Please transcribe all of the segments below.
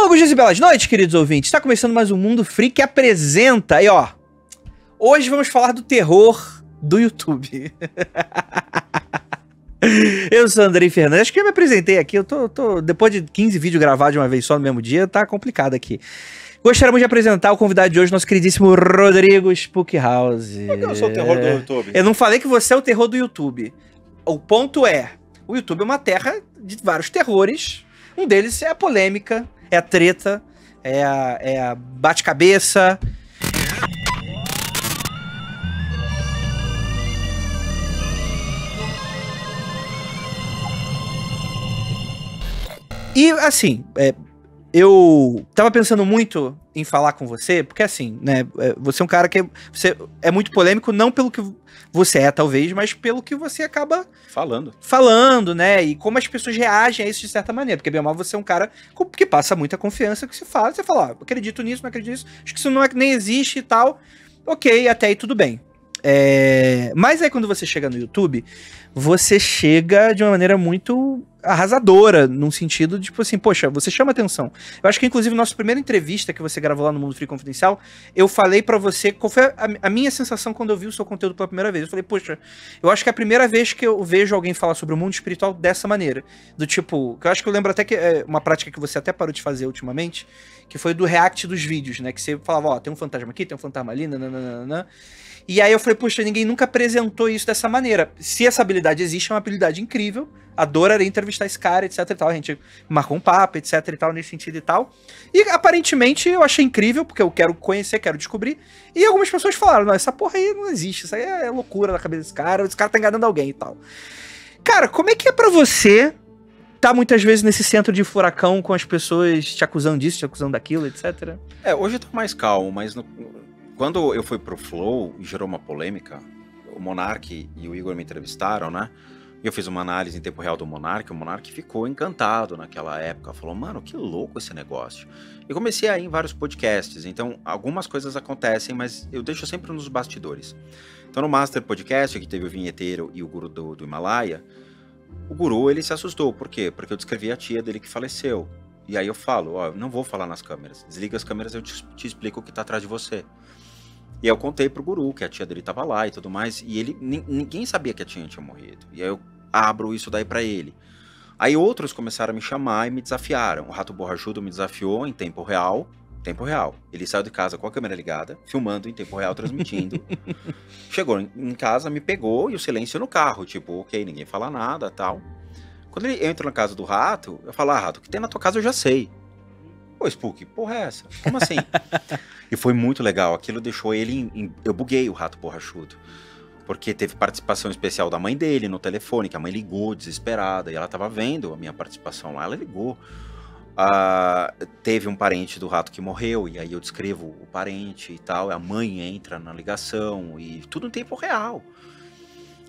Longos dias e belas noites, queridos ouvintes. Está começando mais um Mundo Freak que apresenta. Aí, ó. Hoje vamos falar do terror do YouTube. Eu sou o Andrei Fernandes. Acho que eu me apresentei aqui. Eu tô depois de 15 vídeos gravados de uma vez só no mesmo dia, tá complicado aqui. Gostaríamos de apresentar o convidado de hoje, nosso queridíssimo Rodrigo Spookhouse. Por que eu sou o terror do YouTube? Eu não falei que você é o terror do YouTube. O ponto é, o YouTube é uma terra de vários terrores. Um deles é a polêmica, é a treta, é a bate-cabeça. E, assim, eu tava pensando muito em falar com você, porque, assim, né, você é um cara que você é muito polêmico, não pelo que você é, talvez, mas pelo que você acaba falando, né, e como as pessoas reagem a isso de certa maneira, porque, bem ou mal, você é um cara que passa muita confiança, que você fala, ó, acredito nisso, não acredito nisso, acho que isso nem existe e tal, ok, até aí tudo bem. Mas aí quando você chega no YouTube, você chega de uma maneira muito arrasadora, num sentido de, tipo assim, poxa, você chama atenção. Eu acho que, inclusive, nossa primeira entrevista que você gravou lá no Mundo Freak Confidencial, eu falei pra você qual foi a minha sensação quando eu vi o seu conteúdo pela primeira vez. Eu falei, poxa, eu acho que é a primeira vez que eu vejo alguém falar sobre o mundo espiritual dessa maneira. Do tipo, que eu acho que eu lembro até que é uma prática que você até parou de fazer ultimamente, que foi do react dos vídeos, né? Que você falava, ó, tem um fantasma aqui, tem um fantasma ali, nananana. E aí eu falei, puxa, ninguém nunca apresentou isso dessa maneira. Se essa habilidade existe, é uma habilidade incrível. Adoraria entrevistar esse cara, etc e tal. A gente marcou um papo, etc e tal, nesse sentido e tal. E aparentemente eu achei incrível, porque eu quero conhecer, quero descobrir. E algumas pessoas falaram, não, essa porra aí não existe. Isso aí é loucura na cabeça desse cara. Esse cara tá enganando alguém e tal. Cara, como é que é pra você tá muitas vezes nesse centro de furacão com as pessoas te acusando disso, te acusando daquilo, etc? Hoje eu tô mais calmo, mas quando eu fui pro Flow e gerou uma polêmica, o Monark e o Igor me entrevistaram, né? E eu fiz uma análise em tempo real do Monark, o Monark ficou encantado naquela época, falou, mano, que louco esse negócio. E comecei a ir em vários podcasts, então algumas coisas acontecem, mas eu deixo sempre nos bastidores. Então no Master Podcast, que teve o Vinheteiro e o Guru do Himalaia, o Guru, ele se assustou, por quê? Porque eu descrevi a tia dele que faleceu. E aí eu falo, ó, não vou falar nas câmeras, desliga as câmeras e eu te explico o que tá atrás de você. E aí eu contei pro Guru que a tia dele tava lá e tudo mais, e ele, ninguém sabia que a tia tinha morrido. E aí eu abro isso daí pra ele. Aí outros começaram a me chamar e me desafiaram. O Rato Borrachudo me desafiou em tempo real. Ele saiu de casa com a câmera ligada, filmando em tempo real, transmitindo. Chegou em casa, me pegou e o silêncio no carro, tipo, ok, ninguém fala nada, tal. Quando eu entro na casa do Rato, eu falo, Rato, o que tem na tua casa eu já sei. Pô, Spook, porra é essa? Como assim? E foi muito legal, aquilo deixou ele eu buguei o Rato Borrachudo, porque teve participação especial da mãe dele no telefone, que a mãe ligou desesperada, e ela tava vendo a minha participação lá, ela ligou. Teve um parente do Rato que morreu, e aí eu descrevo o parente e tal, a mãe entra na ligação, e tudo em tempo real.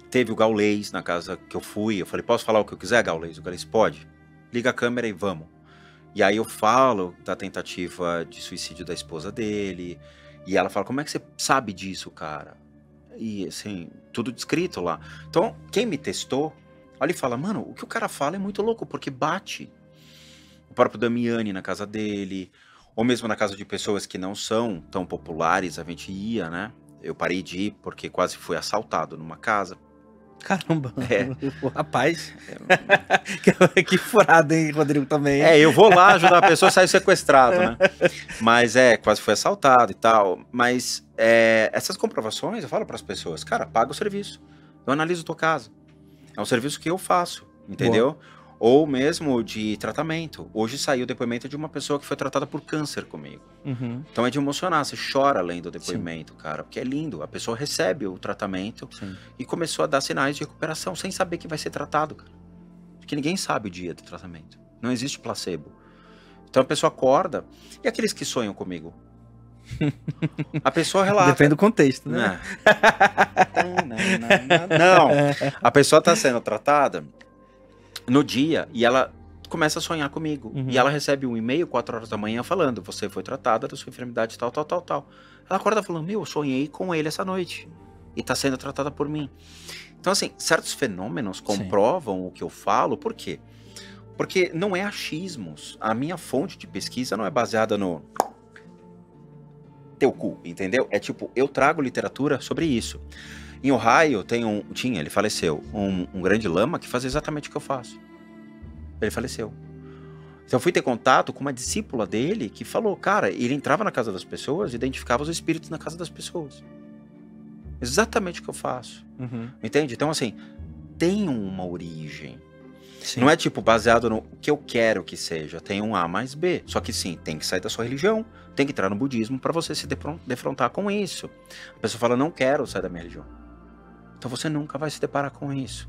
Teve o Gaulês na casa que eu fui, eu falei, posso falar o que eu quiser, Gaulês? O Gaulês, pode. Liga a câmera e vamos. E aí eu falo da tentativa de suicídio da esposa dele, e ela fala, como é que você sabe disso, cara? E assim, tudo descrito lá. Então, quem me testou, olha e fala, mano, o que o cara fala é muito louco, porque bate. O próprio Damiani na casa dele, ou mesmo na casa de pessoas que não são tão populares, a gente ia, né? Eu parei de ir porque quase fui assaltado numa casa. Caramba, rapaz, que furada, hein, Rodrigo, também. Eu vou lá ajudar a pessoa a sair sequestrado, né? Mas quase foi assaltado e tal. Mas essas comprovações, eu falo para as pessoas, cara, paga o serviço. Eu analiso tua casa. É um serviço que eu faço, entendeu? Boa. Ou mesmo de tratamento. Hoje saiu o depoimento de uma pessoa que foi tratada por câncer comigo. Uhum. Então é de emocionar, você chora além do depoimento, sim, cara, porque é lindo. A pessoa recebe o tratamento, sim, e começou a dar sinais de recuperação sem saber que vai ser tratado, cara. Porque ninguém sabe o dia do tratamento. Não existe placebo. Então a pessoa acorda. E aqueles que sonham comigo? A pessoa relata. Depende do contexto, né? Não. A pessoa tá sendo tratada no dia, e ela começa a sonhar comigo. Uhum. E ela recebe um e-mail 4 horas da manhã falando, você foi tratada da sua enfermidade tal. Ela acorda falando, eu sonhei com ele essa noite. E tá sendo tratada por mim. Então, assim, certos fenômenos comprovam, sim, o que eu falo. Por quê? Porque não é achismos. A minha fonte de pesquisa não é baseada no teu cu, entendeu? É tipo, eu trago literatura sobre isso. Em Ohio ele faleceu, um grande lama que fazia exatamente o que eu faço. Ele faleceu. Então eu fui ter contato com uma discípula dele que falou, cara, ele entrava na casa das pessoas e identificava os espíritos na casa das pessoas. Exatamente o que eu faço. Entende? Então assim, tem uma origem. Sim. Não é tipo baseado no que eu quero que seja. Tem um A mais B. Só que sim, tem que sair da sua religião. Tem que entrar no budismo para você se defrontar com isso. A pessoa fala, não quero sair da minha religião. Então você nunca vai se deparar com isso.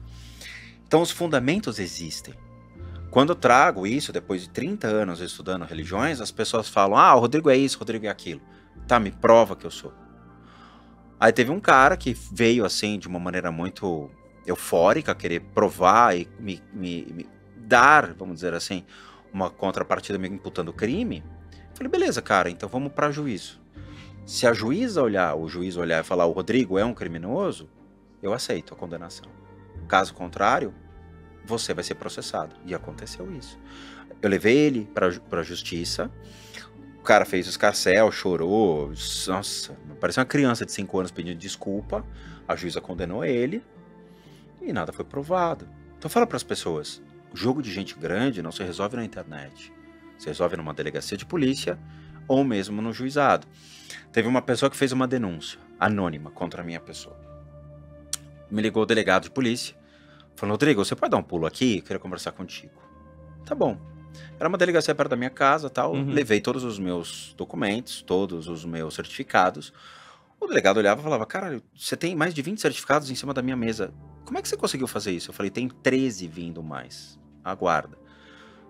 Então os fundamentos existem. Quando eu trago isso, depois de 30 anos estudando religiões, as pessoas falam, o Rodrigo é isso, o Rodrigo é aquilo. Tá, me prova que eu sou. Aí teve um cara que veio assim, de uma maneira muito eufórica, querer provar e me dar, vamos dizer assim, uma contrapartida me imputando crime. Falei, beleza, cara, então vamos para juízo. Se a juíza olhar, o juiz olhar e falar, o Rodrigo é um criminoso, eu aceito a condenação. Caso contrário, você vai ser processado. E aconteceu isso. Eu levei ele para a justiça, o cara fez o escarcéu, chorou, nossa, parecia uma criança de 5 anos pedindo desculpa, a juíza condenou ele, e nada foi provado. Então fala para as pessoas, o jogo de gente grande não se resolve na internet. Se resolve numa delegacia de polícia ou mesmo no juizado. Teve uma pessoa que fez uma denúncia anônima contra a minha pessoa. Me ligou o delegado de polícia, falou, Rodrigo, você pode dar um pulo aqui? Eu queria conversar contigo. Tá bom. Era uma delegacia perto da minha casa, tal. Levei todos os meus documentos, todos os meus certificados. O delegado olhava e falava, caralho, você tem mais de 20 certificados em cima da minha mesa. Como é que você conseguiu fazer isso? Eu falei, tem 13 vindo mais. Aguarda.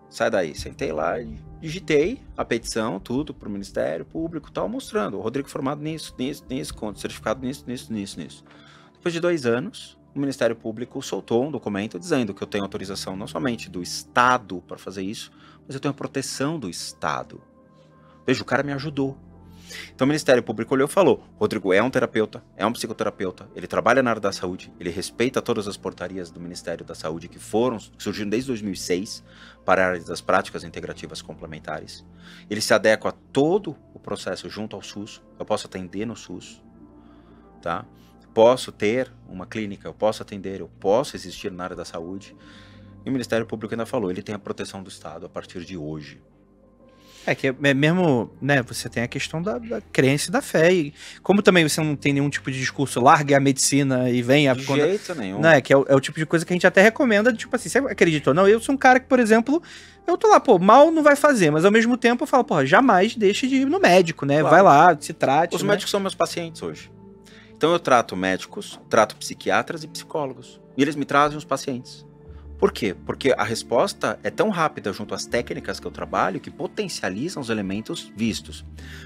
Sai daí. Sentei lá e digitei a petição, tudo, pro Ministério Público e tal, mostrando. O Rodrigo formado nisso, com certificado nisso. Depois de 2 anos, o Ministério Público soltou um documento dizendo que eu tenho autorização não somente do Estado para fazer isso, mas eu tenho a proteção do Estado. Veja, o cara me ajudou. Então o Ministério Público olhou e falou, Rodrigo é um terapeuta, é um psicoterapeuta, ele trabalha na área da saúde, ele respeita todas as portarias do Ministério da Saúde que surgiram desde 2006 para a área das práticas integrativas complementares. Ele se adequa a todo o processo junto ao SUS, eu posso atender no SUS, tá? Posso ter uma clínica, eu posso atender, eu posso existir na área da saúde. E o Ministério Público ainda falou, ele tem a proteção do Estado a partir de hoje. É que é mesmo, né, você tem a questão da crença e da fé, e como também você não tem nenhum tipo de discurso, largue a medicina e venha... De jeito nenhum. Né, que é o tipo de coisa que a gente até recomenda, tipo assim, você acredita ou não, eu sou um cara que, por exemplo, eu tô lá, pô, mal não vai fazer, mas ao mesmo tempo eu falo, pô, jamais deixe de ir no médico, né, claro. Vai lá, se trate. Os médicos são meus pacientes hoje. Então eu trato médicos, trato psiquiatras e psicólogos, e eles me trazem os pacientes. Por quê? Porque a resposta é tão rápida junto às técnicas que eu trabalho que potencializam os elementos vistos.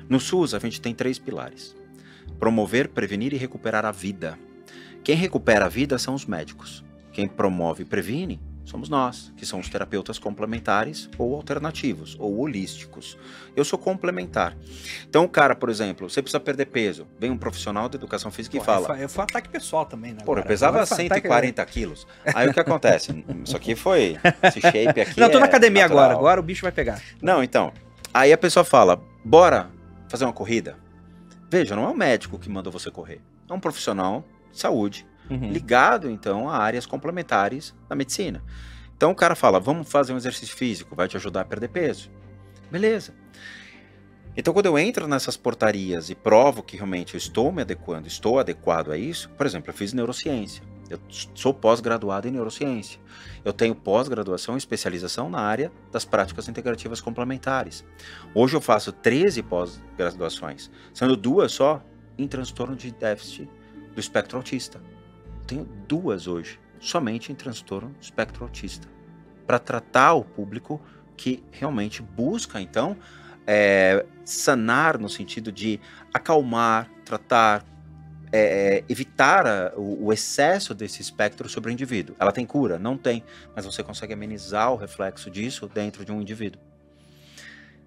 No SUS, a gente tem 3 pilares. Promover, prevenir e recuperar a vida. Quem recupera a vida são os médicos. Quem promove e previne somos nós, que são os terapeutas complementares ou alternativos, ou holísticos. Eu sou complementar. Então o cara, por exemplo, você precisa perder peso. Vem um profissional de educação física e fala... Eu fui ataque pessoal também, né? Pô, eu pesava 140 quilos. Aí o que acontece? Isso aqui foi... Esse shape aqui não, tô na academia agora o bicho vai pegar. Não, então. Aí a pessoa fala, bora fazer uma corrida? Veja, não é o médico que manda você correr. É um profissional de saúde, ligado, então, a áreas complementares da medicina. Então o cara fala, vamos fazer um exercício físico, vai te ajudar a perder peso. Beleza. Então quando eu entro nessas portarias e provo que realmente eu estou me adequando, estou adequado a isso, por exemplo, eu fiz neurociência, eu sou pós-graduado em neurociência, eu tenho pós-graduação e especialização na área das práticas integrativas complementares. Hoje eu faço 13 pós-graduações, sendo 2 só em transtorno de déficit do espectro autista. Tenho 2 hoje, somente em transtorno do espectro autista, para tratar o público que realmente busca, então, sanar no sentido de acalmar, tratar, evitar o excesso desse espectro sobre o indivíduo. Ela tem cura? Não tem, mas você consegue amenizar o reflexo disso dentro de um indivíduo.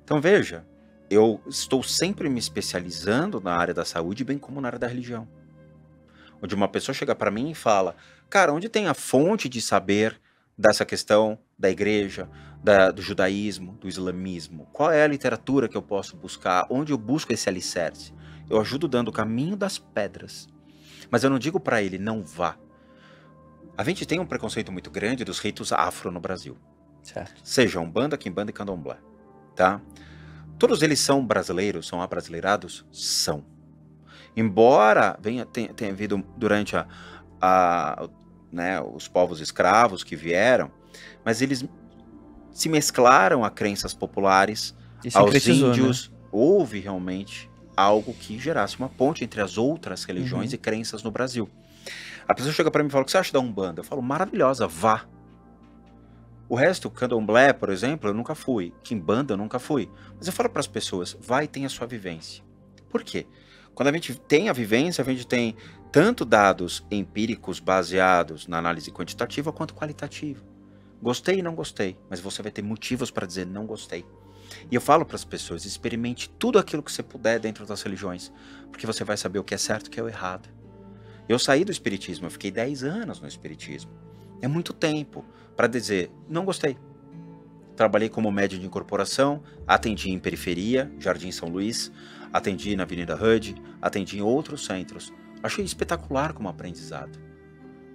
Então veja, eu estou sempre me especializando na área da saúde, bem como na área da religião. Onde uma pessoa chega para mim e fala, cara, onde tem a fonte de saber dessa questão da igreja, do judaísmo, do islamismo? Qual é a literatura que eu posso buscar? Onde eu busco esse alicerce? Eu ajudo dando o caminho das pedras. Mas eu não digo para ele, não vá. A gente tem um preconceito muito grande dos ritos afro no Brasil. Certo. Seja Umbanda, Quimbanda e Candomblé. Tá? Todos eles são brasileiros, são abrasileirados? São. Embora tenha havido durante né, os povos escravos que vieram, mas eles se mesclaram a crenças populares, aos índios. Né? Houve realmente algo que gerasse uma ponte entre as outras religiões e crenças no Brasil. A pessoa chega para mim e fala, o que você acha da Umbanda? Eu falo, maravilhosa, vá. O resto, Candomblé, por exemplo, eu nunca fui. Quimbanda, eu nunca fui. Mas eu falo para as pessoas, vai e tenha a sua vivência. Por quê? Quando a gente tem a vivência, a gente tem tanto dados empíricos baseados na análise quantitativa quanto qualitativa. Gostei e não gostei, mas você vai ter motivos para dizer não gostei. E eu falo para as pessoas, experimente tudo aquilo que você puder dentro das religiões, porque você vai saber o que é certo e o que é o errado. Eu saí do espiritismo, eu fiquei 10 anos no espiritismo. É muito tempo para dizer, não gostei. Trabalhei como médium de incorporação, atendi em periferia, Jardim São Luís, atendi na Avenida Hud, atendi em outros centros. Achei espetacular como aprendizado.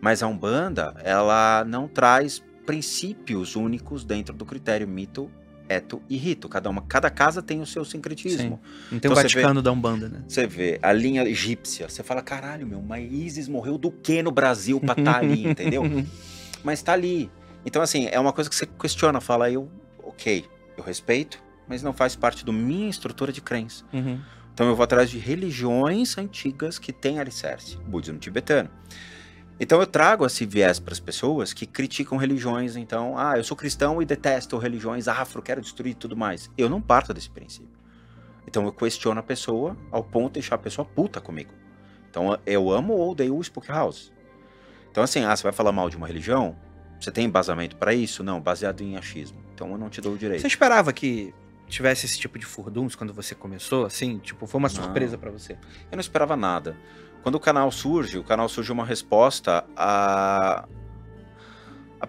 Mas a Umbanda, ela não traz princípios únicos dentro do critério mito, eto e rito. Cada casa tem o seu sincretismo. Sim. Não tem o Vaticano da Umbanda, né? Você vê a linha egípcia, você fala, caralho, mas Isis morreu do que no Brasil pra estar ali, entendeu? Mas tá ali. Então, assim, é uma coisa que você questiona, fala, ok, eu respeito, mas não faz parte da minha estrutura de crença. Então eu vou atrás de religiões antigas que têm alicerce, budismo tibetano. Então eu trago esse viés para as pessoas que criticam religiões, então, eu sou cristão e detesto religiões afro, quero destruir tudo mais. Eu não parto desse princípio. Então eu questiono a pessoa ao ponto de deixar a pessoa puta comigo. Então eu amo ou odeio o Spook House. Então assim, você vai falar mal de uma religião? Você tem embasamento para isso? Não, baseado em achismo. Então eu não te dou o direito. Você esperava que tivesse esse tipo de furduns quando você começou, assim? Tipo, foi uma surpresa pra você? Eu não esperava nada. Quando o canal surge uma resposta a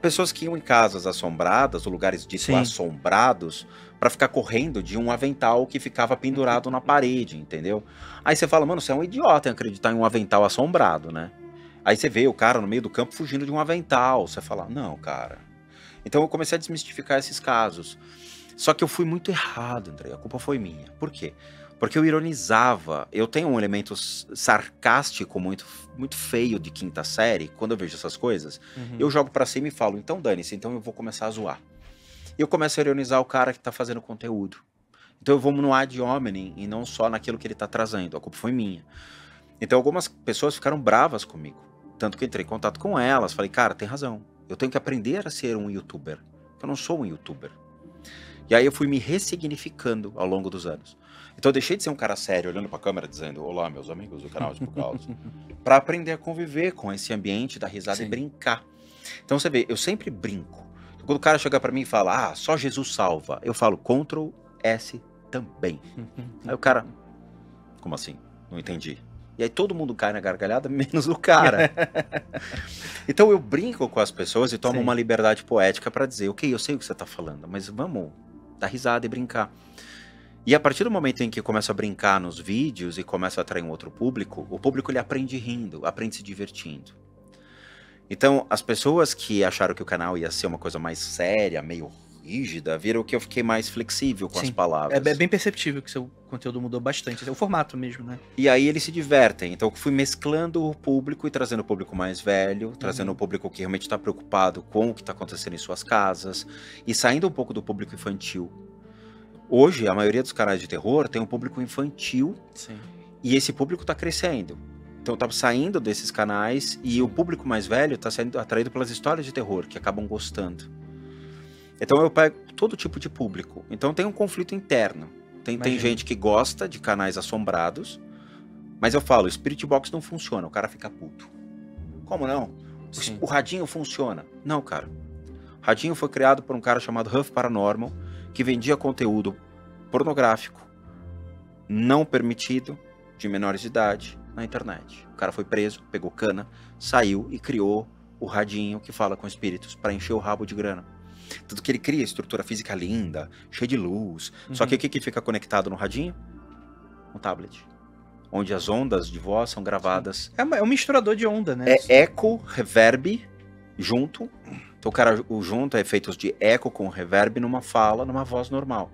pessoas que iam em casas assombradas, ou lugares ditos assombrados, pra ficar correndo de um avental que ficava pendurado na parede, entendeu? Aí você fala, mano, você é um idiota em acreditar em um avental assombrado, né? Aí você vê o cara no meio do campo fugindo de um avental, você fala, não, cara. Então eu comecei a desmistificar esses casos. Só que eu fui muito errado, André, a culpa foi minha. Por quê? Porque eu ironizava, eu tenho um elemento sarcástico muito, muito feio de quinta série, quando eu vejo essas coisas, eu jogo pra cima e falo, então dane-se, então eu vou começar a zoar. E eu começo a ironizar o cara que tá fazendo conteúdo. Então eu vou no ad hominem e não só naquilo que ele tá trazendo, a culpa foi minha. Então algumas pessoas ficaram bravas comigo, tanto que eu entrei em contato com elas, falei, cara, tem razão, eu tenho que aprender a ser um youtuber, eu não sou um youtuber. E aí eu fui me ressignificando ao longo dos anos. Então eu deixei de ser um cara sério, olhando pra câmera, dizendo, olá, meus amigos do canal de Spookhouse, pra aprender a conviver com esse ambiente da risada e brincar. Então você vê, eu sempre brinco. Então, quando o cara chega pra mim e fala, só Jesus salva, eu falo, Ctrl S também. Aí o cara, como assim? Não entendi. E aí todo mundo cai na gargalhada, menos o cara. Então eu brinco com as pessoas e tomo uma liberdade poética pra dizer, ok, eu sei o que você tá falando, mas vamos dar risada e brincar. E a partir do momento em que eu começo a brincar nos vídeos e começo a atrair um outro público, o público ele aprende rindo, aprende se divertindo. Então as pessoas que acharam que o canal ia ser uma coisa mais séria, meio rígida, viram que eu fiquei mais flexível com as palavras. É bem perceptível que seu conteúdo mudou bastante, é o formato mesmo, né? E aí eles se divertem, então eu fui mesclando o público e trazendo o público mais velho, trazendo o público que realmente está preocupado com o que está acontecendo em suas casas, e saindo um pouco do público infantil. Hoje, a maioria dos canais de terror tem um público infantil, e esse público está crescendo. Então tá saindo desses canais, e o público mais velho está sendo atraído pelas histórias de terror, que acabam gostando. Então eu pego todo tipo de público. Então tem um conflito interno. Tem gente que gosta de canais assombrados, mas eu falo, o Spirit Box não funciona, o cara fica puto. Como não? O Radinho funciona. Não, cara. O Radinho foi criado por um cara chamado Huff Paranormal, que vendia conteúdo pornográfico, não permitido, de menores de idade, na internet. O cara foi preso, pegou cana, saiu e criou o Radinho, que fala com espíritos, para encher o rabo de grana. Tanto que ele cria estrutura física linda, cheia de luz. Só que o que fica conectado no radinho? Um tablet. Onde as ondas de voz são gravadas. É um misturador de onda, né? É eco, reverb, junto. Então o junto é efeitos de eco com reverb numa fala, numa voz normal.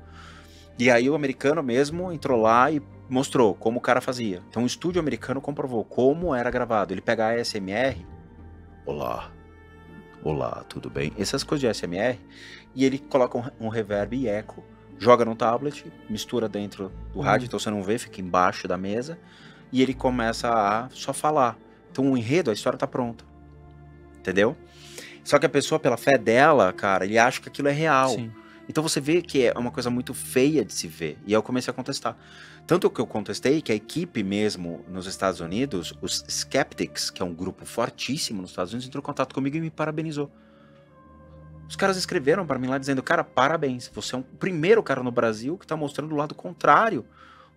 E aí o americano mesmo entrou lá e mostrou como o cara fazia. Então o estúdio americano comprovou como era gravado. Ele pega a ASMR, olá, tudo bem? Essas coisas de ASMR, e ele coloca um reverb e eco, joga no tablet, mistura dentro do rádio, então você não vê, fica embaixo da mesa, e ele começa a só falar. Então o enredo, a história tá pronta. Entendeu? Só que a pessoa, pela fé dela, cara, ele acha que aquilo é real. Sim. Então você vê que é uma coisa muito feia de se ver. E aí eu comecei a contestar. Tanto que eu contestei que a equipe mesmo nos Estados Unidos, os Skeptics, que é um grupo fortíssimo nos Estados Unidos, entrou em contato comigo e me parabenizou. Os caras escreveram para mim lá dizendo, cara, parabéns, você é o primeiro cara no Brasil que tá mostrando o lado contrário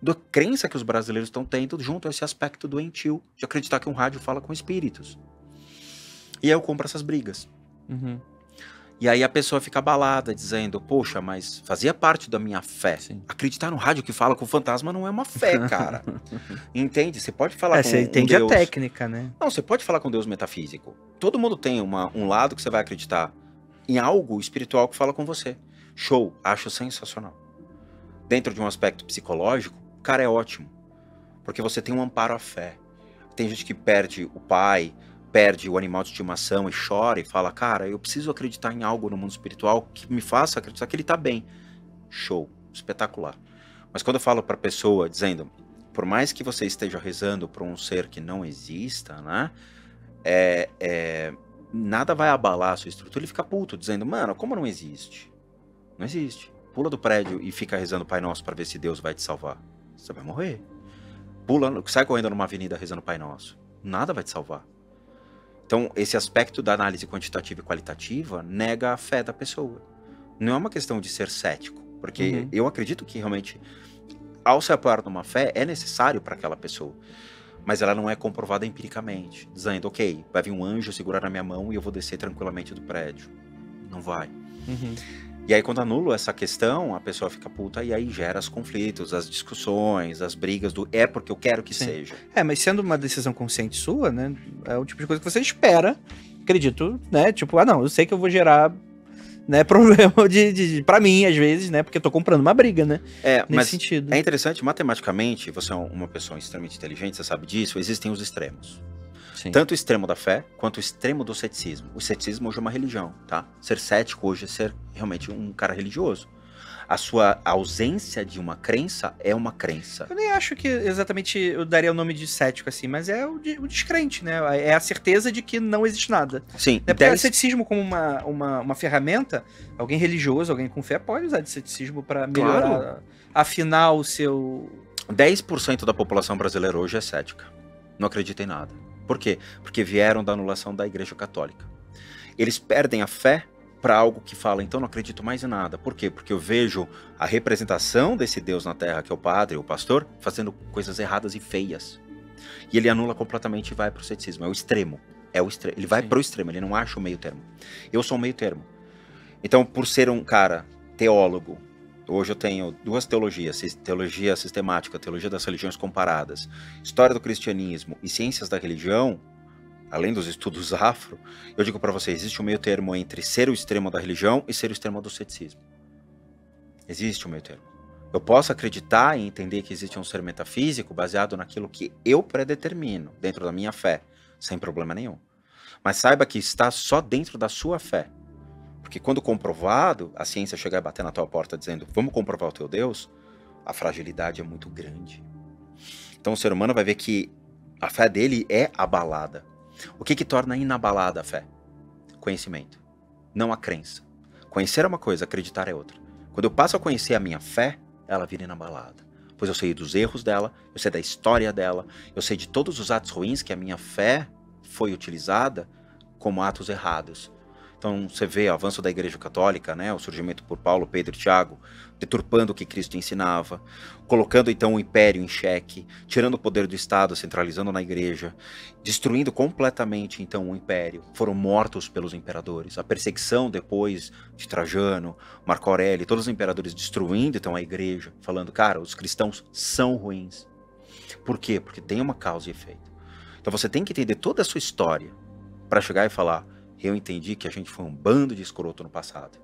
da crença que os brasileiros estão tendo junto a esse aspecto doentio, de acreditar que um rádio fala com espíritos. E aí eu compro essas brigas. E aí a pessoa fica abalada, dizendo, poxa, mas fazia parte da minha fé. Sim. Acreditar no rádio que fala com fantasma não é uma fé, cara. Entende? Você pode falar com você entende Deus... a técnica, né? Não, você pode falar com Deus metafísico. Todo mundo tem um lado que você vai acreditar em algo espiritual que fala com você. Show, acho sensacional. Dentro de um aspecto psicológico, cara, é ótimo. Porque você tem um amparo à fé. Tem gente que perde o pai, perde o animal de estimação e chora e fala, cara, eu preciso acreditar em algo no mundo espiritual que me faça acreditar que ele tá bem. Show, espetacular. Mas quando eu falo pra pessoa dizendo, por mais que você esteja rezando para um ser que não exista, né, nada vai abalar a sua estrutura, ele fica puto, dizendo, mano, como não existe? Não existe. Pula do prédio e fica rezando Pai Nosso para ver se Deus vai te salvar. Você vai morrer. Sai correndo numa avenida rezando Pai Nosso. Nada vai te salvar. Então, esse aspecto da análise quantitativa e qualitativa nega a fé da pessoa. Não é uma questão de ser cético, porque eu acredito que realmente, ao se apoiar numa fé, é necessário para aquela pessoa. Mas ela não é comprovada empiricamente, dizendo, ok, vai vir um anjo segurar na minha mão e eu vou descer tranquilamente do prédio. Não vai. E aí, quando anulo essa questão, a pessoa fica puta e aí gera os conflitos, as discussões, as brigas do é porque eu quero que seja. Mas sendo uma decisão consciente sua, né, é o tipo de coisa que você espera, acredito, né, tipo, não, eu sei que eu vou gerar, né, problema pra mim, às vezes, né, porque eu tô comprando uma briga, né, nesse sentido. É interessante, matematicamente, você é uma pessoa extremamente inteligente, você sabe disso, existem os extremos. Sim. Tanto o extremo da fé, quanto o extremo do ceticismo. O ceticismo hoje é uma religião, tá? Ser cético hoje é ser realmente um cara religioso. A sua ausência de uma crença é uma crença. Eu nem acho que exatamente eu daria o nome de cético assim, mas é o descrente, né? É a certeza de que não existe nada. Sim. Porque o ceticismo como uma ferramenta, alguém religioso, alguém com fé pode usar de ceticismo para melhorar, afinar o seu... 10% da população brasileira hoje é cética. Não acredita em nada. Por quê? Porque vieram da anulação da Igreja Católica. Eles perdem a fé para algo que fala, então não acredito mais em nada. Por quê? Porque eu vejo a representação desse Deus na Terra, que é o padre, o pastor, fazendo coisas erradas e feias. E ele anula completamente e vai pro ceticismo. É o extremo. Ele vai pro extremo, ele não acha o meio termo. Eu sou o meio termo. Então, por ser um cara teólogo, hoje eu tenho duas teologias, teologia sistemática, teologia das religiões comparadas, história do cristianismo e ciências da religião, além dos estudos afro, eu digo para você, existe um meio termo entre ser o extremo da religião e ser o extremo do ceticismo. Existe um meio termo. Eu posso acreditar e entender que existe um ser metafísico baseado naquilo que eu predetermino, dentro da minha fé, sem problema nenhum. Mas saiba que está só dentro da sua fé. Porque quando comprovado, a ciência chegar e bater na tua porta dizendo, vamos comprovar o teu Deus, a fragilidade é muito grande. Então o ser humano vai ver que a fé dele é abalada. O que torna inabalada a fé? Conhecimento, não a crença. Conhecer é uma coisa, acreditar é outra. Quando eu passo a conhecer a minha fé, ela vira inabalada. Pois eu sei dos erros dela, eu sei da história dela, eu sei de todos os atos ruins que a minha fé foi utilizada como atos errados. Então você vê o avanço da Igreja Católica, né, o surgimento por Paulo, Pedro e Tiago, deturpando o que Cristo ensinava, colocando então o império em xeque, tirando o poder do Estado, centralizando na Igreja, destruindo completamente então o império. Foram mortos pelos imperadores. A perseguição depois de Trajano, Marco Aurélio, todos os imperadores destruindo então a Igreja, falando, cara, os cristãos são ruins. Por quê? Porque tem uma causa e efeito. Então você tem que entender toda a sua história para chegar e falar, eu entendi que a gente foi um bando de escroto no passado.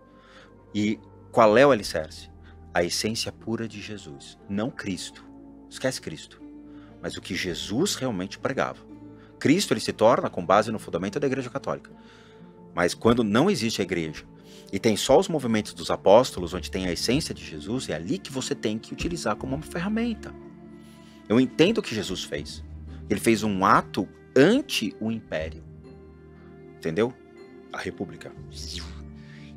E qual é o alicerce? A essência pura de Jesus, não Cristo. Esquece Cristo. Mas o que Jesus realmente pregava. Cristo ele se torna com base no fundamento da Igreja Católica. Mas quando não existe a Igreja e tem só os movimentos dos apóstolos, onde tem a essência de Jesus, é ali que você tem que utilizar como uma ferramenta. Eu entendo o que Jesus fez. Ele fez um ato anti o império. Entendeu? A república.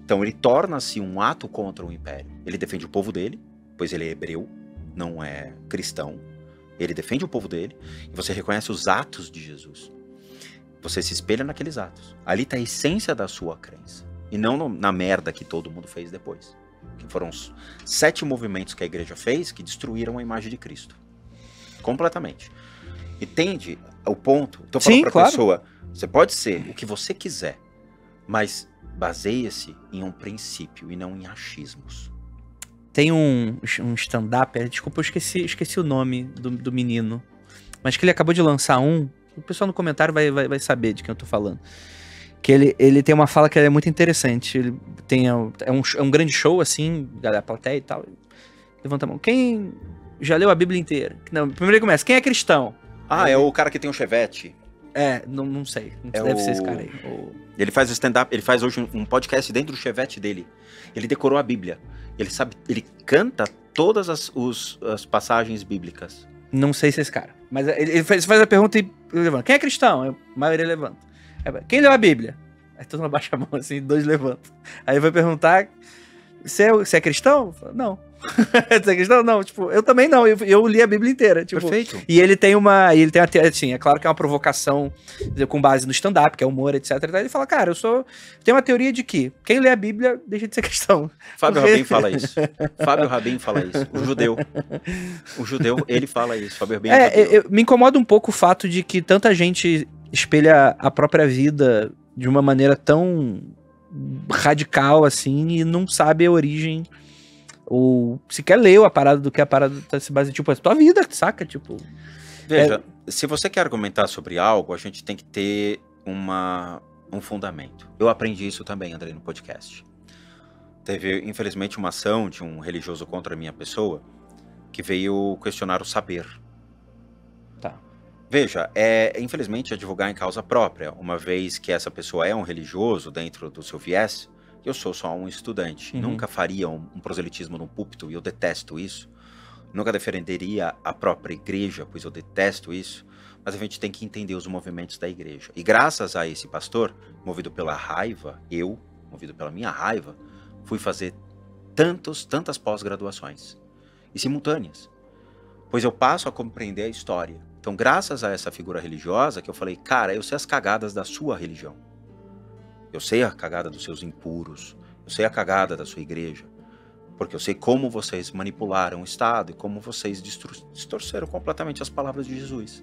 Então ele torna-se um ato contra o império. Ele defende o povo dele, pois ele é hebreu, não é cristão. Ele defende o povo dele e você reconhece os atos de Jesus. Você se espelha naqueles atos. Ali está a essência da sua crença. E não na merda que todo mundo fez depois. Que foram os 7 movimentos que a igreja fez que destruíram a imagem de Cristo. Completamente. Entende o ponto? Estou falando para a pessoa, você pode ser o que você quiser, mas baseia-se em um princípio e não em achismos. Tem um stand-up, desculpa, eu esqueci o nome do menino, mas que ele acabou de lançar o pessoal no comentário vai saber de quem eu tô falando. Que ele tem uma fala que é muito interessante. Ele tem é um grande show, assim, galera, plateia e tal. Levanta a mão. Quem já leu a Bíblia inteira? Não, primeiro ele começa. Quem é cristão? É o cara que tem um Chevette. Não sei. Deve ser esse cara aí. Ele faz stand-up, ele faz hoje um podcast dentro do Chevette dele. Ele decorou a Bíblia. Ele canta todas as passagens bíblicas. Não sei se é esse cara. Mas ele faz a pergunta e levanta. Quem é cristão? A maioria levanta. Quem leu a Bíblia? Aí todo mundo abaixa a mão assim, 2 levantam. Aí vai perguntar, você é cristão? Não. Você é cristão? Não, tipo, eu também não, eu li a Bíblia inteira. Tipo, perfeito. E ele tem assim, é claro que é uma provocação com base no stand-up, que é humor, etc. Ele fala, cara, tenho uma teoria de que quem lê a Bíblia deixa de ser cristão. Fábio Rabin fala isso. Fábio Rabin fala isso. O judeu, ele fala isso. Fábio Rabin me incomoda um pouco o fato de que tanta gente espelha a própria vida de uma maneira tão radical assim e não sabe a origem ou sequer leu a parada do que a parada tá se baseando, tipo, é a tua vida, saca? Tipo, veja, se você quer argumentar sobre algo, a gente tem que ter um fundamento. Eu aprendi isso também, André, no podcast. Teve, infelizmente, uma ação de um religioso contra a minha pessoa que veio questionar o saber. Tá. Veja, infelizmente advogar em causa própria, uma vez que essa pessoa é um religioso dentro do seu viés, eu sou só um estudante. Uhum. Nunca faria um proselitismo no púlpito, e eu detesto isso. Nunca defenderia a própria igreja, pois eu detesto isso. Mas a gente tem que entender os movimentos da igreja. E graças a esse pastor, movido pela raiva, movido pela minha raiva, fui fazer tantas pós-graduações. E simultâneas. Pois eu passo a compreender a história. Então, graças a essa figura religiosa, que eu falei, cara, eu sei as cagadas da sua religião. Eu sei a cagada dos seus impuros. Eu sei a cagada da sua igreja. Porque eu sei como vocês manipularam o Estado e como vocês distorceram completamente as palavras de Jesus.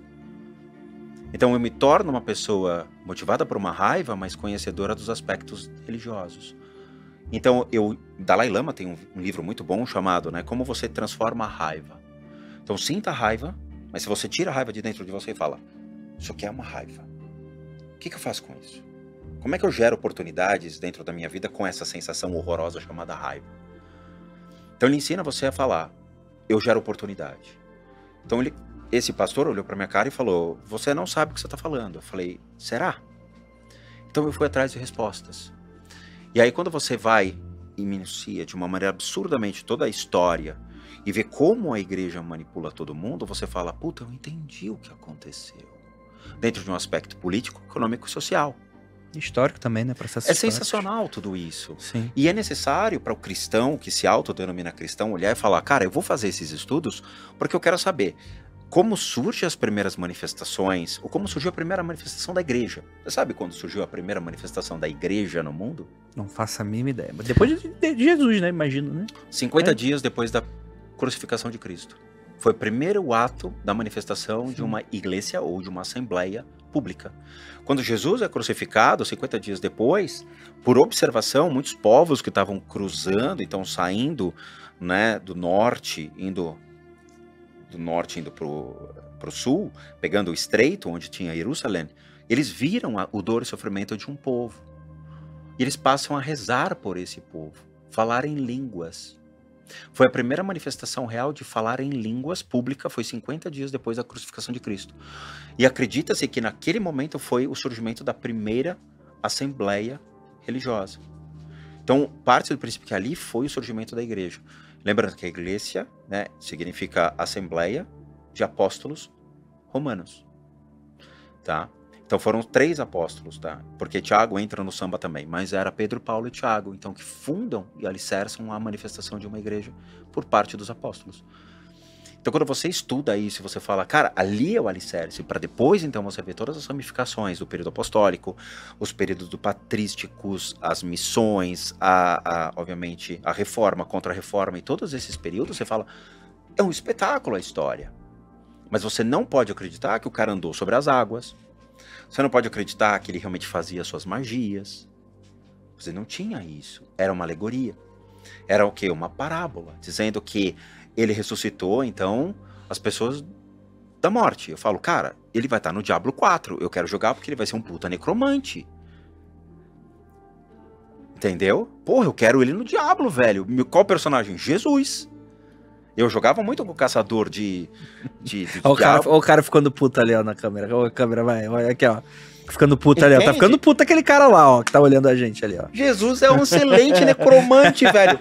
Então eu me torno uma pessoa motivada por uma raiva, mas conhecedora dos aspectos religiosos. Então Dalai Lama tem um livro muito bom chamado, né, Como Você Transforma a Raiva. Então sinta a raiva, mas se você tira a raiva de dentro de você e fala, isso aqui é uma raiva. O que eu faço com isso? Como é que eu gero oportunidades dentro da minha vida com essa sensação horrorosa chamada raiva? Então ele ensina você a falar, eu gero oportunidade. Então esse pastor olhou para minha cara e falou, você não sabe o que você está falando. Eu falei, será? Então eu fui atrás de respostas. E aí quando você vai e minucia de uma maneira absurdamente toda a história e vê como a igreja manipula todo mundo, você fala, puta, eu entendi o que aconteceu. Dentro de um aspecto político, econômico e social. Histórico também, né? É sensacional tudo isso. Sim. E é necessário para o cristão, que se autodenomina cristão, olhar e falar, cara, eu vou fazer esses estudos porque eu quero saber como surgem as primeiras manifestações, ou como surgiu a primeira manifestação da igreja. Você sabe quando surgiu a primeira manifestação da igreja no mundo? Não faço a mínima ideia. Mas depois de Jesus, né? Imagino, né? 50 dias depois da crucificação de Cristo. Foi o primeiro ato da manifestação de uma igreja ou de uma assembleia pública. Quando Jesus é crucificado, 50 dias depois, por observação, muitos povos que estavam cruzando, então saindo, né, do norte, indo para o sul, pegando o estreito, onde tinha Jerusalém, eles viram o dor e sofrimento de um povo. E eles passam a rezar por esse povo, falar em línguas. Foi a primeira manifestação real de falar em línguas pública, foi 50 dias depois da crucificação de Cristo. E acredita-se que naquele momento foi o surgimento da primeira assembleia religiosa. Então, parte do princípio que ali foi o surgimento da igreja. Lembrando que a igreja, né, significa assembleia de apóstolos romanos, tá? Então foram 3 apóstolos, tá? Porque Tiago entra no samba também, mas era Pedro, Paulo e Tiago, então que fundam e alicerçam a manifestação de uma igreja por parte dos apóstolos. Então quando você estuda isso, você fala, cara, ali é o alicerce, para depois então você ver todas as ramificações do período apostólico, os períodos do patrísticos, as missões, obviamente a reforma, contra a reforma e todos esses períodos, você fala, é um espetáculo a história. Mas você não pode acreditar que o cara andou sobre as águas, você não pode acreditar que ele realmente fazia suas magias. Você não tinha isso, era uma alegoria. Era o quê? Uma parábola, dizendo que ele ressuscitou, então, as pessoas da morte. Eu falo, cara, ele vai estar no Diablo 4. Eu quero jogar porque ele vai ser um puta necromante. Entendeu? Porra, eu quero ele no Diablo, velho. Qual personagem? Jesus. Eu jogava muito com o caçador de Olha o cara ficando puto ali, ó, na câmera. Olha a câmera, vai aqui, ó. Ficando puto ali, ó. Tá ficando puto aquele cara lá, ó, que tá olhando a gente ali, ó. Jesus é um excelente necromante, velho.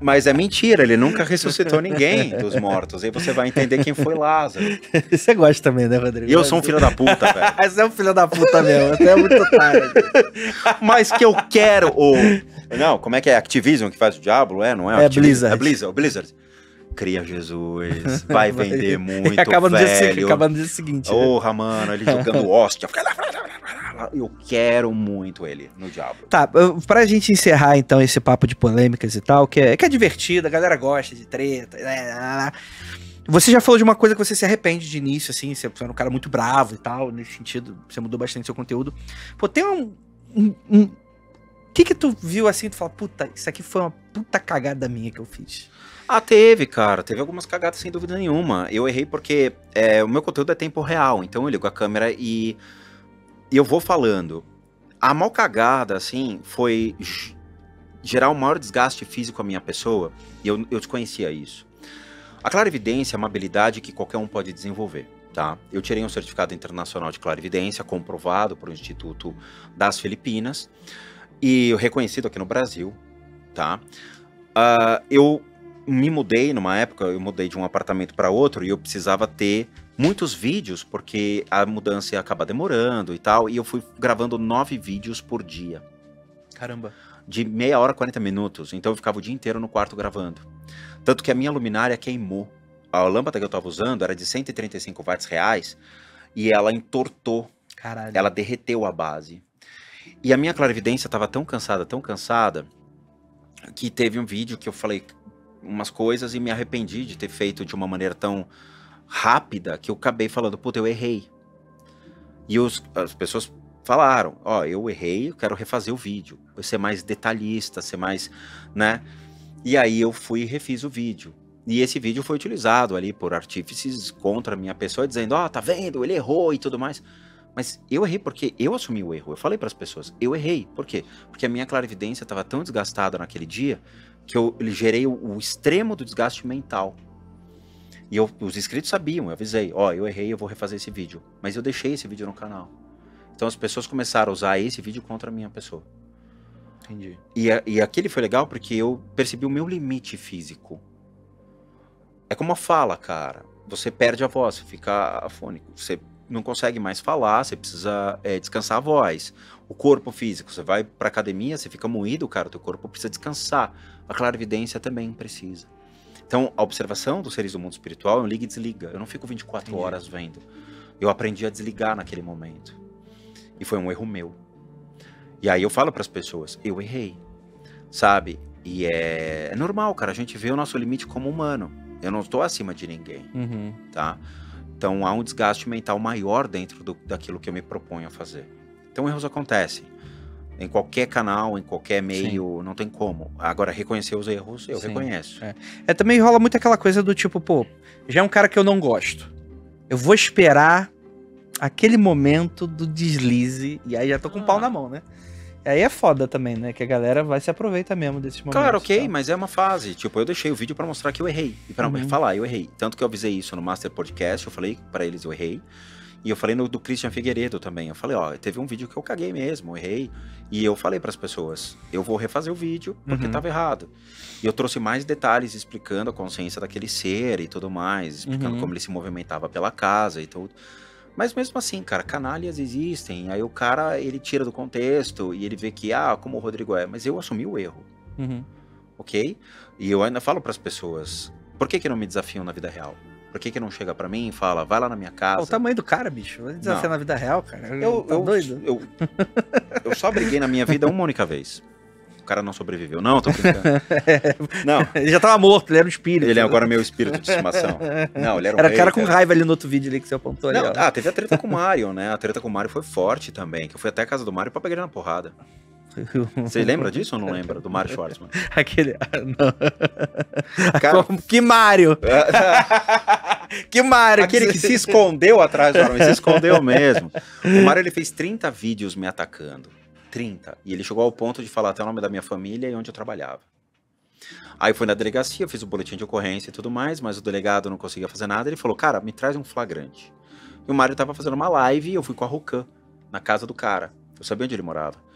Mas é mentira, ele nunca ressuscitou ninguém dos mortos. Aí você vai entender quem foi Lázaro. Você gosta também, né, Rodrigo? E eu sou um filho da puta, velho. Você é um filho da puta mesmo, você é muito otário. Mas que eu quero Não, como é que é? Activision que faz o Diablo? Não é? É Blizzard. É Blizzard. Cria Jesus, vai vender muito, e acaba velho. Acaba no dia seguinte. Porra, mano, ele jogando hóstia. Eu quero muito ele no Diablo. Tá, pra gente encerrar então esse papo de polêmicas e tal, que é divertido, a galera gosta de treta. Você já falou de uma coisa que você se arrepende de início, assim, você é um cara muito bravo e tal, nesse sentido, você mudou bastante seu conteúdo. Pô, tem o que tu viu assim, tu fala, puta, isso aqui foi uma puta cagada minha que eu fiz? Teve, cara. Teve algumas cagadas sem dúvida nenhuma. Eu errei porque o meu conteúdo é tempo real. Então eu ligo a câmera e eu vou falando. A mal cagada, assim, foi gerar um maior desgaste físico à minha pessoa. E eu desconhecia isso. A clarividência é uma habilidade que qualquer um pode desenvolver, tá? Eu tirei um certificado internacional de clarividência, comprovado por um instituto das Filipinas. E reconhecido aqui no Brasil, tá? Eu me mudei numa época, eu mudei de um apartamento para outro e eu precisava ter muitos vídeos, porque a mudança ia acabar demorando e tal, e eu fui gravando 9 vídeos por dia. Caramba. De meia hora, 40 minutos, então eu ficava o dia inteiro no quarto gravando. Tanto que a minha luminária queimou. A lâmpada que eu tava usando era de 135 watts reais e ela entortou. Caralho. Ela derreteu a base. E a minha clarividência tava tão cansada, que teve um vídeo que eu falei umas coisas e me arrependi de ter feito de uma maneira tão rápida que eu acabei falando, puta, eu errei. E as pessoas falaram, eu errei, eu quero refazer o vídeo, ser mais detalhista, ser mais, né? E aí eu fui e refiz o vídeo. E esse vídeo foi utilizado ali por artífices contra a minha pessoa, dizendo, tá vendo, ele errou e tudo mais. Mas eu errei porque eu assumi o erro. Eu falei para as pessoas, eu errei. Por quê? Porque a minha clarividência estava tão desgastada naquele dia que eu gerei o extremo do desgaste mental. E os inscritos sabiam, eu avisei, eu errei, eu vou refazer esse vídeo. Mas eu deixei esse vídeo no canal. Então as pessoas começaram a usar esse vídeo contra a minha pessoa. Entendi. E aquele foi legal porque eu percebi o meu limite físico. É como a fala, cara. Você perde a voz, você fica afônico. Você não consegue mais falar, você precisa descansar a voz. O corpo físico, você vai pra academia, você fica moído, cara, o teu corpo precisa descansar. A clarividência também precisa. Então, a observação dos seres do mundo espiritual é um liga e desliga. Eu não fico 24 horas vendo. Eu aprendi a desligar naquele momento. E foi um erro meu. E aí eu falo para as pessoas, eu errei, sabe? E é normal, cara, a gente vê o nosso limite como humano. Eu não estou acima de ninguém, tá? Então há um desgaste mental maior dentro daquilo que eu me proponho a fazer. Então erros acontecem. Em qualquer canal, em qualquer meio, não tem como. Agora, reconhecer os erros, eu reconheço. Também rola muito aquela coisa do tipo, pô, já é um cara que eu não gosto. Eu vou esperar aquele momento do deslize, e aí já tô com o pau na mão, né? E aí é foda também, né? Que a galera vai se aproveitar mesmo desses momentos. Claro, ok, mas é uma fase. Tipo, eu deixei o vídeo pra mostrar que eu errei. E pra falar, eu errei. Tanto que eu avisei isso no Master Podcast, eu falei pra eles, eu errei. E eu falei no do Christian Figueiredo também. Eu falei, ó, teve um vídeo que eu caguei mesmo, eu errei. E eu falei pras pessoas, eu vou refazer o vídeo porque tava errado. E eu trouxe mais detalhes explicando a consciência daquele ser e tudo mais. Explicando como ele se movimentava pela casa e tudo. Mas mesmo assim, cara, canalhas existem. Aí o cara, ele tira do contexto e ele vê que, como o Rodrigo é. Mas eu assumi o erro. Ok? E eu ainda falo pras pessoas, por que não me desafiam na vida real? Por que não chega pra mim e fala, vai lá na minha casa? O tamanho do cara, bicho. Vai desafiar na vida real, cara. Tá doido? Eu só briguei na minha vida uma única vez. O cara não sobreviveu. Não, tô brincando. Não. Ele já tava morto, ele era um espírito. Ele é agora meu espírito de estimação. Não, ele era um Era cara com raiva ali no outro vídeo ali que você apontou ali. Não, teve a treta com o Mário, né? A treta com o Mário foi forte também. Que eu fui até a casa do Mário pra pegar ele na porrada. Você lembra disso ou não lembra? Do Mário Schwartzman? Aquele... Não. Cara... Que Mário? Que Mário? Aquele que se escondeu atrás do armário, se escondeu mesmo. O Mário, ele fez 30 vídeos me atacando. 30. E ele chegou ao ponto de falar até o nome da minha família e onde eu trabalhava. Aí eu fui na delegacia, fiz o boletim de ocorrência e tudo mais, mas o delegado não conseguia fazer nada. Ele falou, cara, me traz um flagrante. E o Mário tava fazendo uma live e eu fui com a Rocan na casa do cara. Eu sabia onde ele morava.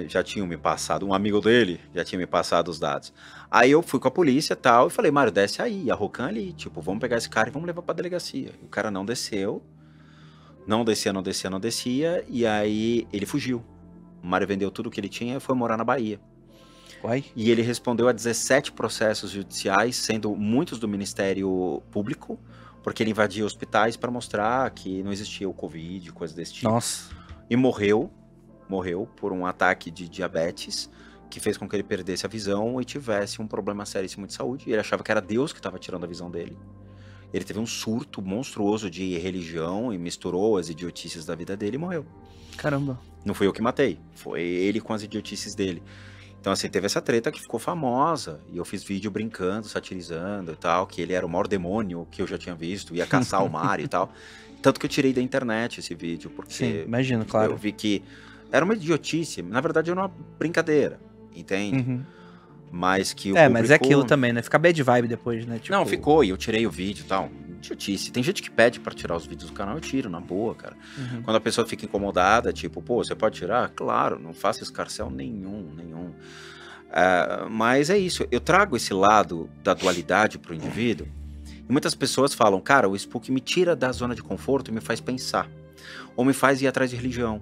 Já tinham me passado, um amigo dele já tinha me passado os dados. Aí eu fui com a polícia e tal, e falei, Mário, desce aí, a Rocan ali, tipo, vamos pegar esse cara e vamos levar pra delegacia. O cara não desceu, não descia, e aí ele fugiu. O Mário vendeu tudo que ele tinha e foi morar na Bahia. Uai. E ele respondeu a 17 processos judiciais, sendo muitos do Ministério Público, porque ele invadia hospitais para mostrar que não existia o Covid, coisa desse tipo. Nossa. E morreu por um ataque de diabetes, que fez com que ele perdesse a visão e tivesse um problema seríssimo de saúde. Ele achava que era Deus que estava tirando a visão dele. Ele teve um surto monstruoso de religião e misturou as idiotices da vida dele e morreu. Caramba. Não fui eu que matei, foi ele com as idiotices dele. Então, assim, teve essa treta que ficou famosa, e eu fiz vídeo brincando, satirizando e tal, que ele era o maior demônio que eu já tinha visto, ia caçar o Mário e tal. Tanto que eu tirei da internet esse vídeo, porque... Sim, imagino, claro. Eu vi que era uma idiotice, na verdade era uma brincadeira, entende? Mas que o público... mas é aquilo também, né? Fica bad vibe depois, né? Tipo... Não, ficou, e eu tirei o vídeo e tal. Idiotice. Tem gente que pede pra tirar os vídeos do canal, eu tiro, na boa, cara. Quando a pessoa fica incomodada, tipo, pô, você pode tirar? Claro, não faço escarcéu nenhum. Mas é isso, eu trago esse lado da dualidade pro indivíduo, e muitas pessoas falam, cara, o Spook me tira da zona de conforto e me faz pensar, ou me faz ir atrás de religião.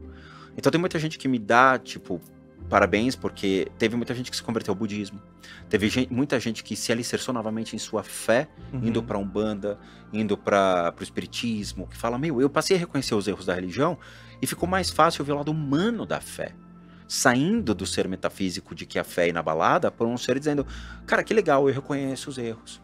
Então tem muita gente que me dá, tipo, parabéns, porque teve muita gente que se converteu ao budismo, teve muita gente que se alicerçou novamente em sua fé, indo pra Umbanda, indo pro espiritismo, que fala, eu passei a reconhecer os erros da religião, e ficou mais fácil ver o lado humano da fé, saindo do ser metafísico de que a fé é inabalada, por um ser dizendo, cara, que legal, eu reconheço os erros.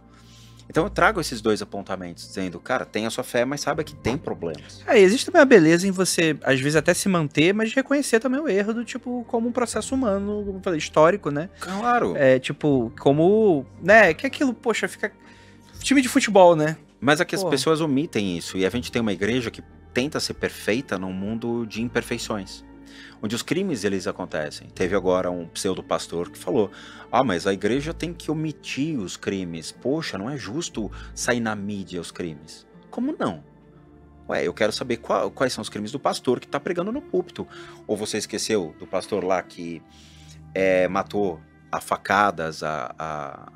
Então eu trago esses dois apontamentos, dizendo, cara, tem a sua fé, mas saiba que tem problemas. Existe também a beleza em você, às vezes, até se manter, mas reconhecer também o erro do tipo, como um processo humano, como eu falei, histórico, né? Claro. Tipo, como, né, que aquilo, poxa, fica... Time de futebol, né? Mas é que as pessoas omitem isso, e a gente tem uma igreja que tenta ser perfeita num mundo de imperfeições, onde os crimes, eles acontecem. Teve agora um pseudo-pastor que falou, mas a igreja tem que omitir os crimes. Poxa, não é justo sair na mídia os crimes. Como não? Eu quero saber quais são os crimes do pastor que tá pregando no púlpito. Ou você esqueceu do pastor lá que matou a facadas a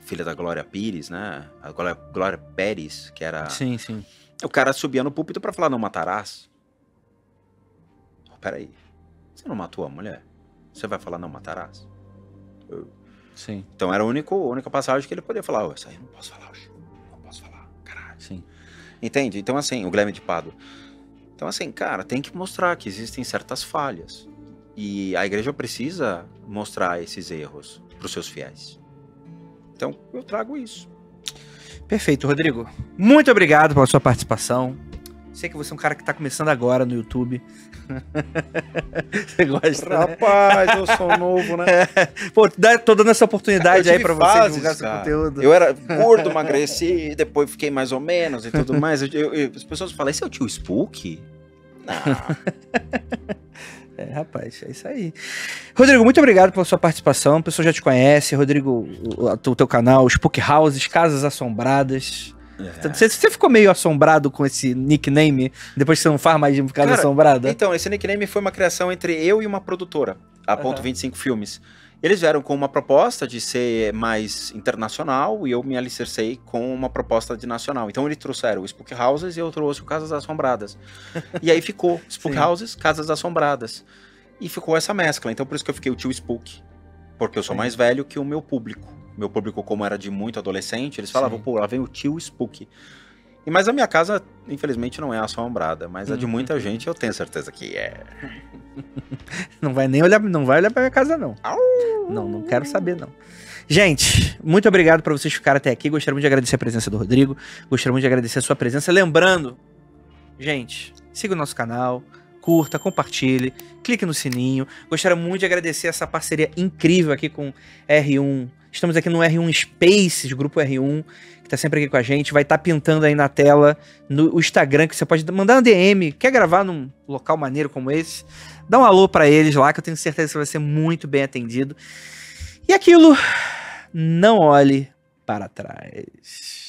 filha da Glória Pires, né? A Glória Pérez, que era... Sim, sim. O cara subia no púlpito pra falar, não matarás. Peraí, você não matou a mulher? Você vai falar não matarás? Sim. Então era a única passagem que ele podia falar, essa aí eu não posso falar hoje. Não posso falar, caralho. Sim. Entende? Então assim, o Guilherme de Pádua. Então assim, cara, tem que mostrar que existem certas falhas. E a igreja precisa mostrar esses erros para os seus fiéis. Então eu trago isso. Perfeito, Rodrigo. Muito obrigado pela sua participação. Sei que você é um cara que tá começando agora no YouTube. Você gosta, Rapaz, eu sou novo, né? Pô, tô dando essa oportunidade Cara, aí pra você divulgar seu conteúdo. Eu era gordo, emagreci, depois fiquei mais ou menos e tudo mais. As pessoas falam, esse é o tio Spook? Não. Rapaz, é isso aí. Rodrigo, muito obrigado pela sua participação. A pessoa já te conhece. Rodrigo, o teu canal, Spook Houses, Casas Assombradas. Você ficou meio assombrado com esse nickname depois que você não faz mais de Casa Assombrada? Então, esse nickname foi uma criação entre eu e uma produtora, a Ponto 25 Filmes. Eles vieram com uma proposta de ser mais internacional e eu me alicercei com uma proposta de nacional. Então eles trouxeram o Spook Houses e eu trouxe o Casas Assombradas. E aí ficou Spook Houses, Casas Assombradas. E ficou essa mescla. Então por isso que eu fiquei o tio Spook. Porque eu sou mais velho que o meu público. Meu público, como era de muito adolescente, eles falavam, pô, lá vem o tio Spook. Mas a minha casa, infelizmente, não é assombrada. Mas a de muita gente, eu tenho certeza que é. Não vai olhar pra minha casa, não. Não quero saber, não. Gente, muito obrigado por vocês ficarem até aqui. Gostaria muito de agradecer a presença do Rodrigo. Gostaria muito de agradecer a sua presença. Lembrando, gente, siga o nosso canal, curta, compartilhe, clique no sininho. Gostaria muito de agradecer essa parceria incrível aqui com R1. Estamos aqui no R1 Spaces, grupo R1, que tá sempre aqui com a gente. Vai estar pintando aí na tela no Instagram, que você pode mandar um DM. Quer gravar num local maneiro como esse? Dá um alô pra eles lá, que eu tenho certeza que você vai ser muito bem atendido. E aquilo, não olhe para trás.